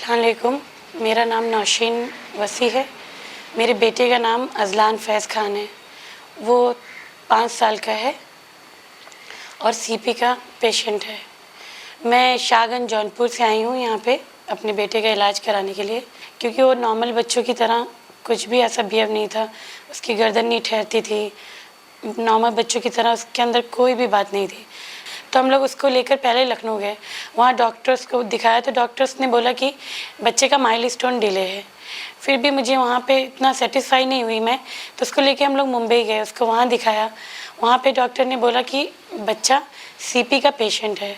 अस्सलाम वालेकुम। मेरा नाम नौशीन वसी है। मेरे बेटे का नाम अज़लान फैज़ खान है। वो 5 साल का है और सीपी का पेशेंट है। मैं शाहगंज जौनपुर से आई हूँ यहाँ पे अपने बेटे का इलाज कराने के लिए, क्योंकि वो नॉर्मल बच्चों की तरह कुछ भी ऐसा बिहेव नहीं था। उसकी गर्दन नहीं ठहरती थी, नॉर्मल बच्चों की तरह उसके अंदर कोई भी बात नहीं थी। तो हम लोग उसको लेकर पहले लखनऊ गए, वहाँ डॉक्टर्स को दिखाया तो डॉक्टर्स ने बोला कि बच्चे का माइलस्टोन डिले है। फिर भी मुझे वहाँ पे इतना सेटिस्फाई नहीं हुई मैं, तो उसको लेके हम लोग मुंबई गए, उसको वहाँ दिखाया। वहाँ पे डॉक्टर ने बोला कि बच्चा सीपी का पेशेंट है।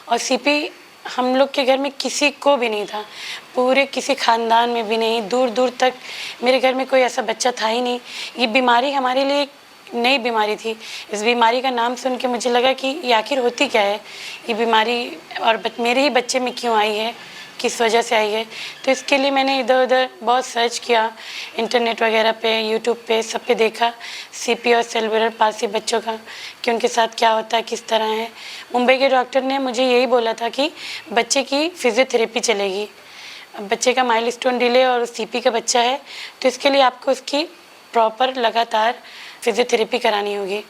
और सीपी हम लोग के घर में किसी को भी नहीं था, पूरे किसी ख़ानदान में भी नहीं, दूर दूर तक मेरे घर में कोई ऐसा बच्चा था ही नहीं। ये बीमारी हमारे लिए एक नई बीमारी थी। इस बीमारी का नाम सुन के मुझे लगा कि ये आखिर होती क्या है ये बीमारी, और मेरे ही बच्चे में क्यों आई है, किस वजह से आई है। तो इसके लिए मैंने इधर उधर बहुत सर्च किया, इंटरनेट वगैरह पे, यूट्यूब पे, सब पे देखा सीपी और सेरेब्रल पाल्सी बच्चों का कि उनके साथ क्या होता है, किस तरह है। मुंबई के डॉक्टर ने मुझे यही बोला था कि बच्चे की फिजियोथेरेपी चलेगी। बच्चे का माइलस्टोन डिले और सीपी का बच्चा है, तो इसके लिए आपको उसकी प्रॉपर लगातार फिजियोथेरेपी करानी होगी।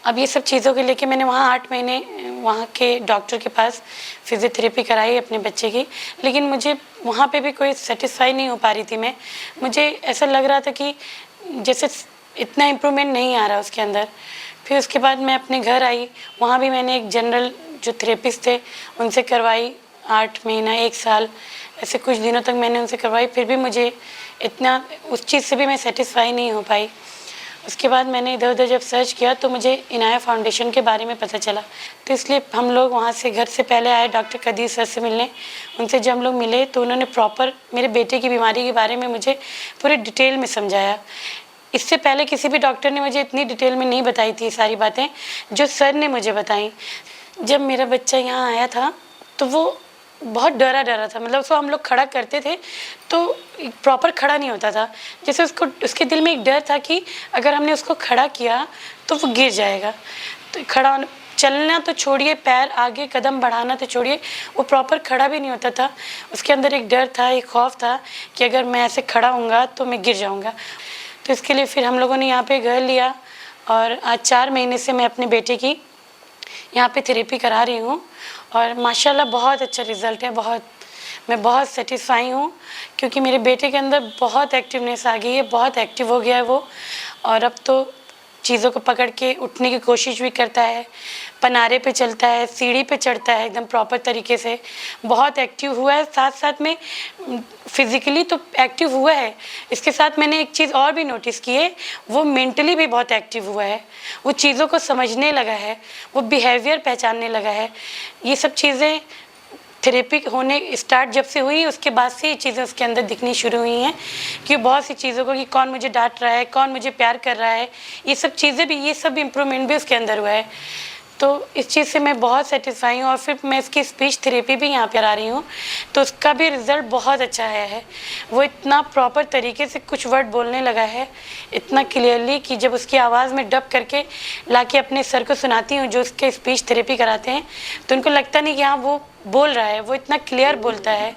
अब ये सब चीज़ों के लेके मैंने वहाँ 8 महीने वहाँ के डॉक्टर के पास फिजियोथेरेपी कराई अपने बच्चे की, लेकिन मुझे वहाँ पे भी कोई सेटिस्फाई नहीं हो पा रही थी मैं। मुझे ऐसा लग रहा था कि जैसे इतना इम्प्रूवमेंट नहीं आ रहा उसके अंदर। फिर उसके बाद मैं अपने घर आई, वहाँ भी मैंने एक जनरल जो थेरेपिस्ट थे उनसे करवाई। 8 महीना 1 साल ऐसे कुछ दिनों तक मैंने उनसे करवाई, फिर भी मुझे इतना उस चीज़ से भी मैं सेटिस्फाई नहीं हो पाई। उसके बाद मैंने इधर उधर जब सर्च किया तो मुझे इनाया फाउंडेशन के बारे में पता चला, तो इसलिए हम लोग वहाँ से घर से पहले आए डॉक्टर कदीर सर से मिलने। उनसे जब हम लोग मिले तो उन्होंने प्रॉपर मेरे बेटे की बीमारी के बारे में मुझे पूरे डिटेल में समझाया। इससे पहले किसी भी डॉक्टर ने मुझे इतनी डिटेल में नहीं बताई थी सारी बातें जो सर ने मुझे बताई। जब मेरा बच्चा यहाँ आया था तो वो बहुत डरा डरा था, मतलब उसको हम लोग खड़ा करते थे तो प्रॉपर खड़ा नहीं होता था। जैसे उसको उसके दिल में एक डर था कि अगर हमने उसको खड़ा किया तो वो गिर जाएगा। तो खड़ा चलना तो छोड़िए, पैर आगे कदम बढ़ाना तो छोड़िए, वो प्रॉपर खड़ा भी नहीं होता था। उसके अंदर एक डर था, एक खौफ था कि अगर मैं ऐसे खड़ा होऊंगा तो मैं गिर जाऊँगा। तो इसके लिए फिर हम लोगों ने यहाँ पे घर लिया और आज 4 महीने से मैं अपने बेटे की यहाँ पे थेरेपी करा रही हूँ और माशाल्लाह बहुत अच्छा रिज़ल्ट है। मैं बहुत सेटिस्फाई हूँ, क्योंकि मेरे बेटे के अंदर बहुत एक्टिवनेस आ गई है, बहुत एक्टिव हो गया है वो। और अब तो चीज़ों को पकड़ के उठने की कोशिश भी करता है, पनारे पे चलता है, सीढ़ी पे चढ़ता है एकदम प्रॉपर तरीके से। बहुत एक्टिव हुआ है, साथ साथ में फिज़िकली तो एक्टिव हुआ है, इसके साथ मैंने एक चीज़ और भी नोटिस की है, वो मेंटली भी बहुत एक्टिव हुआ है। वो चीज़ों को समझने लगा है, वो बिहेवियर पहचानने लगा है। ये सब चीज़ें थेरेपी होने स्टार्ट जब से हुई उसके बाद से ये चीज़ें उसके अंदर दिखनी शुरू हुई हैं कि बहुत सी चीज़ों को कि कौन मुझे डांट रहा है, कौन मुझे प्यार कर रहा है, ये सब चीज़ें भी, ये सब इम्प्रूवमेंट भी उसके अंदर हुआ है। तो इस चीज़ से मैं बहुत सेटिस्फाई हूँ। और फिर मैं इसकी स्पीच थेरेपी भी यहाँ पर आ रही हूँ तो उसका भी रिज़ल्ट बहुत अच्छा आया है। वो इतना प्रॉपर तरीके से कुछ वर्ड बोलने लगा है, इतना क्लियरली कि जब उसकी आवाज़ में डब करके ला के अपने सर को सुनाती हूँ जो उसके स्पीच थेरेपी कराते हैं, तो उनको लगता नहीं कि हाँ वो बोल रहा है, वो इतना क्लियर बोलता है।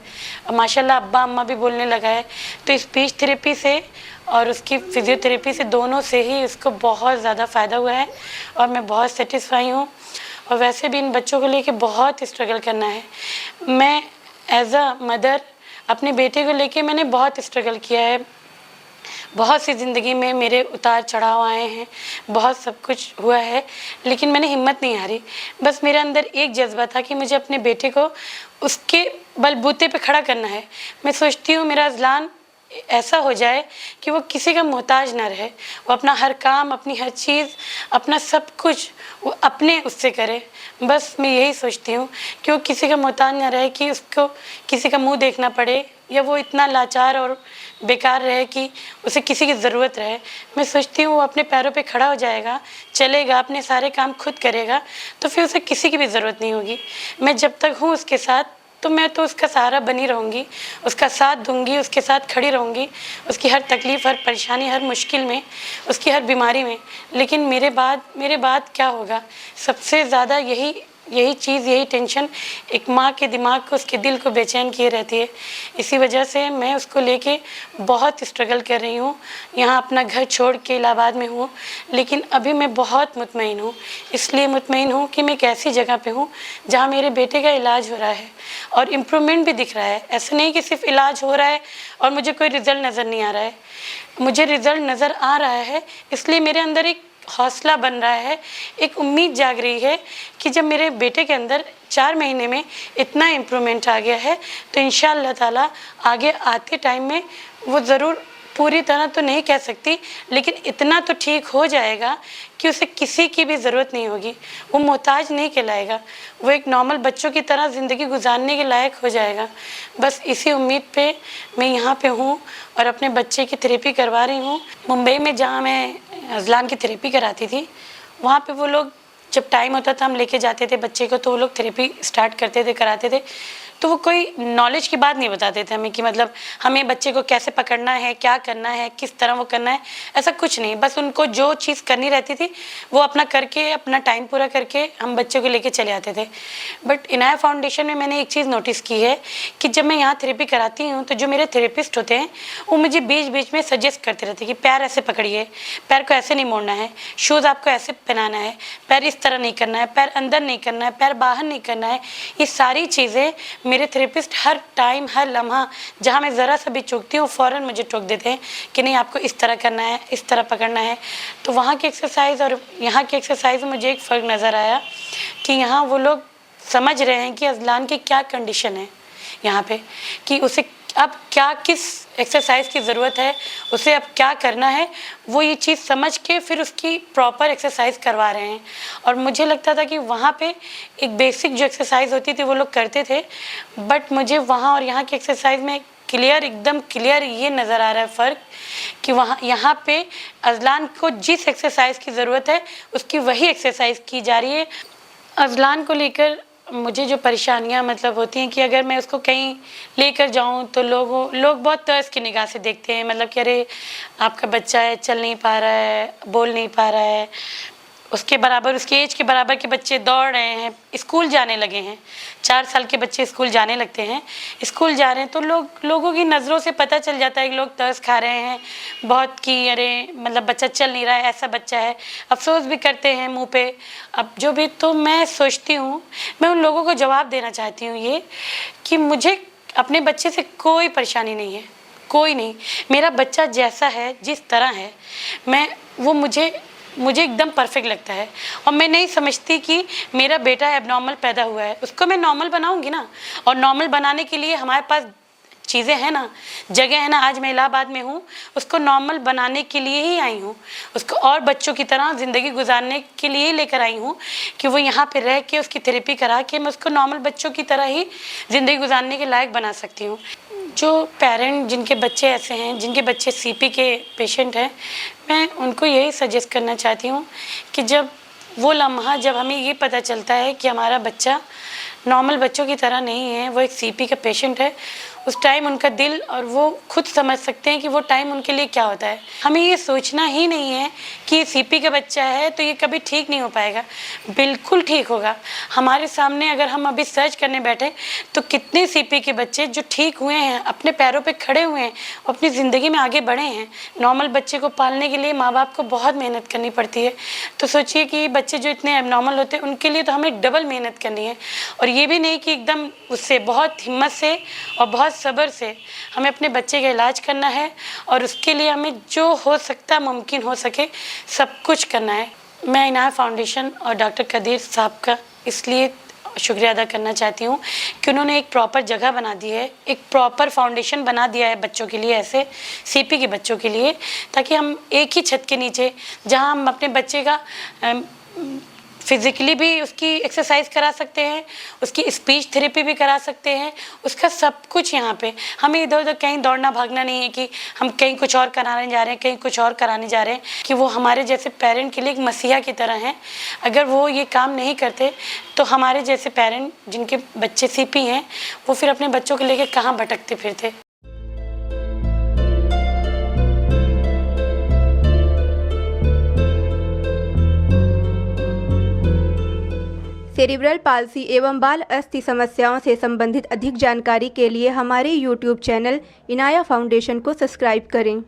माशाल्लाह अब्बा अम्मा भी बोलने लगा है। तो स्पीच थेरेपी से और उसकी फिजियोथेरेपी से, दोनों से ही उसको बहुत ज़्यादा फ़ायदा हुआ है और मैं बहुत सेटिस्फाई हूँ। और वैसे भी इन बच्चों को लेके बहुत स्ट्रगल करना है। मैं एज अ मदर अपने बेटे को लेके मैंने बहुत स्ट्रगल किया है। बहुत सी ज़िंदगी में मेरे उतार चढ़ाव आए हैं, बहुत सब कुछ हुआ है, लेकिन मैंने हिम्मत नहीं हारी। बस मेरे अंदर एक जज्बा था कि मुझे अपने बेटे को उसके बलबूते पे खड़ा करना है। मैं सोचती हूँ मेरा अज़लान ऐसा हो जाए कि वो किसी का मोहताज ना रहे, वो अपना हर काम, अपनी हर चीज़, अपना सब कुछ वो अपने उससे करे। बस मैं यही सोचती हूँ कि वो किसी का मोहताज ना रहे, कि उसको किसी का मुंह देखना पड़े, या वो इतना लाचार और बेकार रहे कि उसे किसी की ज़रूरत रहे। मैं सोचती हूँ वो अपने पैरों पे खड़ा हो जाएगा, चलेगा, अपने सारे काम खुद करेगा, तो फिर उसे किसी की भी ज़रूरत नहीं होगी। मैं जब तक हूँ उसके साथ तो मैं तो उसका सहारा बनी रहूँगी, उसका साथ दूँगी, उसके साथ खड़ी रहूँगी, उसकी हर तकलीफ़, हर परेशानी, हर मुश्किल में, उसकी हर बीमारी में। लेकिन मेरे बाद क्या होगा, सबसे ज़्यादा यही यही चीज़, यही टेंशन एक माँ के दिमाग को, उसके दिल को बेचैन किए रहती है। इसी वजह से मैं उसको लेके बहुत स्ट्रगल कर रही हूँ। यहाँ अपना घर छोड़ के इलाहाबाद में हूँ, लेकिन अभी मैं बहुत मुतमईन हूँ। इसलिए मुतमईन हूँ कि मैं एक ऐसी जगह पे हूँ जहाँ मेरे बेटे का इलाज हो रहा है और इम्प्रूवमेंट भी दिख रहा है। ऐसा नहीं कि सिर्फ इलाज हो रहा है और मुझे कोई रिज़ल्ट नज़र नहीं आ रहा है, मुझे रिज़ल्ट नज़र आ रहा है। इसलिए मेरे अंदर एक हौसला बन रहा है, एक उम्मीद जाग रही है कि जब मेरे बेटे के अंदर 4 महीने में इतना इम्प्रूवमेंट आ गया है तो इंशाअल्लाह ताला आगे आते टाइम में वो ज़रूर, पूरी तरह तो नहीं कह सकती, लेकिन इतना तो ठीक हो जाएगा कि उसे किसी की भी ज़रूरत नहीं होगी, वो मोहताज नहीं कहलाएगा, वो एक नॉर्मल बच्चों की तरह ज़िंदगी गुजारने के लायक हो जाएगा। बस इसी उम्मीद पे मैं यहाँ पे हूँ और अपने बच्चे की थेरेपी करवा रही हूँ। मुंबई में जहाँ मैं अज़लान की थेरेपी कराती थी, वहाँ पे वो लोग जब टाइम होता था हम लेके जाते थे बच्चे को, तो वो लोग थेरेपी स्टार्ट करते थे, कराते थे, तो वो कोई नॉलेज की बात नहीं बताते थे हमें कि मतलब हमें बच्चे को कैसे पकड़ना है, क्या करना है, किस तरह वो करना है, ऐसा कुछ नहीं। बस उनको जो चीज़ करनी रहती थी वो अपना करके, अपना टाइम पूरा करके हम बच्चों को लेके चले आते थे। बट इनाया फाउंडेशन में मैंने एक चीज़ नोटिस की है कि जब मैं यहाँ थेरेपी कराती हूँ तो जो मेरे थेरेपिस्ट होते हैं वो मुझे बीच बीच में सजेस्ट करते रहते हैं कि पैर ऐसे पकड़िए, पैर को ऐसे नहीं मोड़ना है, शूज़ आपको ऐसे पहनाना है, पैर इस तरह नहीं करना है, पैर अंदर नहीं करना है, पैर बाहर नहीं करना है। ये सारी चीज़ें मेरे थेरेपिस्ट हर टाइम, हर लम्हा जहाँ मैं ज़रा सा भी चूकती हूँ फ़ौरन मुझे टोक देते हैं कि नहीं आपको इस तरह करना है, इस तरह पकड़ना है। तो वहाँ की एक्सरसाइज और यहाँ की एक्सरसाइज में मुझे एक फ़र्क नज़र आया कि यहाँ वो लोग समझ रहे हैं कि अज़लान की क्या कंडीशन है यहाँ पे, कि उसे अब क्या, किस एक्सरसाइज की ज़रूरत है, उसे अब क्या करना है, वो ये चीज़ समझ के फिर उसकी प्रॉपर एक्सरसाइज करवा रहे हैं। और मुझे लगता था कि वहाँ पे एक बेसिक जो एक्सरसाइज होती थी वो लोग करते थे, बट मुझे वहाँ और यहाँ की एक्सरसाइज में क्लियर, एकदम क्लियर ये नज़र आ रहा है फ़र्क कि वहाँ, यहाँ पे अज़लान को जिस एक्सरसाइज की ज़रूरत है उसकी वही एक्सरसाइज की जा रही है। अज़लान को लेकर मुझे जो परेशानियाँ मतलब होती हैं कि अगर मैं उसको कहीं लेकर जाऊँ तो लोग बहुत तर्स की निगाह से देखते हैं, मतलब कि अरे आपका बच्चा है, चल नहीं पा रहा है, बोल नहीं पा रहा है, उसके बराबर, उसके एज के बराबर के बच्चे दौड़ रहे हैं, स्कूल जाने लगे हैं, 4 साल के बच्चे स्कूल जाने लगते हैं, स्कूल जा रहे हैं, तो लोगों की नज़रों से पता चल जाता है कि लोग तरस खा रहे हैं बहुत कि अरे मतलब बच्चा चल नहीं रहा है, ऐसा बच्चा है, अफसोस भी करते हैं मुंह पे। अब जो भी, तो मैं सोचती हूँ, मैं उन लोगों को जवाब देना चाहती हूँ ये कि मुझे अपने बच्चे से कोई परेशानी नहीं है, कोई नहीं। मेरा बच्चा जैसा है, जिस तरह है, वो मुझे एकदम परफेक्ट लगता है और मैं नहीं समझती कि मेरा बेटा एबनॉर्मल पैदा हुआ है। उसको मैं नॉर्मल बनाऊंगी ना, और नॉर्मल बनाने के लिए हमारे पास चीज़ें हैं ना, जगह है ना। आज मैं इलाहाबाद में हूँ, उसको नॉर्मल बनाने के लिए ही आई हूँ, उसको और बच्चों की तरह ज़िंदगी गुजारने के लिए ही लेकर आई हूँ कि वो यहाँ पे रह के उसकी थेरेपी करा के मैं उसको नॉर्मल बच्चों की तरह ही ज़िंदगी गुजारने के लायक बना सकती हूँ। जो पेरेंट जिनके बच्चे ऐसे हैं, जिनके बच्चे सीपी के पेशेंट हैं, मैं उनको यही सजेस्ट करना चाहती हूँ कि जब वो लम्हा, जब हमें ये पता चलता है कि हमारा बच्चा नॉर्मल बच्चों की तरह नहीं है, वो एक सीपी का पेशेंट है, उस टाइम उनका दिल और वो खुद समझ सकते हैं कि वो टाइम उनके लिए क्या होता है। हमें ये सोचना ही नहीं है कि ये सीपी का बच्चा है तो ये कभी ठीक नहीं हो पाएगा, बिल्कुल ठीक होगा। हमारे सामने अगर हम अभी सर्च करने बैठे तो कितने सीपी के बच्चे जो ठीक हुए हैं, अपने पैरों पे खड़े हुए हैं, अपनी ज़िंदगी में आगे बढ़े हैं। नॉर्मल बच्चे को पालने के लिए माँ बाप को बहुत मेहनत करनी पड़ती है, तो सोचिए कि बच्चे जो इतने एबनॉर्मल होते हैं उनके लिए तो हमें डबल मेहनत करनी है। और ये भी नहीं कि एकदम उससे, बहुत हिम्मत से और बहुत सब्र से हमें अपने बच्चे का इलाज करना है और उसके लिए हमें जो हो सकता, मुमकिन हो सके, सब कुछ करना है। मैं इनाया फाउंडेशन और डॉक्टर कदीर साहब का इसलिए शुक्रिया अदा करना चाहती हूँ कि उन्होंने एक प्रॉपर जगह बना दी है, एक प्रॉपर फाउंडेशन बना दिया है बच्चों के लिए, ऐसे सीपी के बच्चों के लिए, ताकि हम एक ही छत के नीचे, जहाँ हम अपने बच्चे का फिज़िकली भी उसकी एक्सरसाइज करा सकते हैं, उसकी स्पीच थेरेपी भी करा सकते हैं, उसका सब कुछ यहाँ पे। हमें इधर उधर कहीं दौड़ना भागना नहीं है कि हम कहीं कुछ और कराने जा रहे हैं, कहीं कुछ और कराने जा रहे हैं, कि वो हमारे जैसे पेरेंट के लिए एक मसीहा की तरह हैं। अगर वो ये काम नहीं करते तो हमारे जैसे पेरेंट जिनके बच्चे सीपी हैं, वो फिर अपने बच्चों को लेकर कहाँ भटकते फिरते। सेरिब्रल पाल्सी एवं बाल अस्थि समस्याओं से संबंधित अधिक जानकारी के लिए हमारे YouTube चैनल इनाया फाउंडेशन को सब्सक्राइब करें।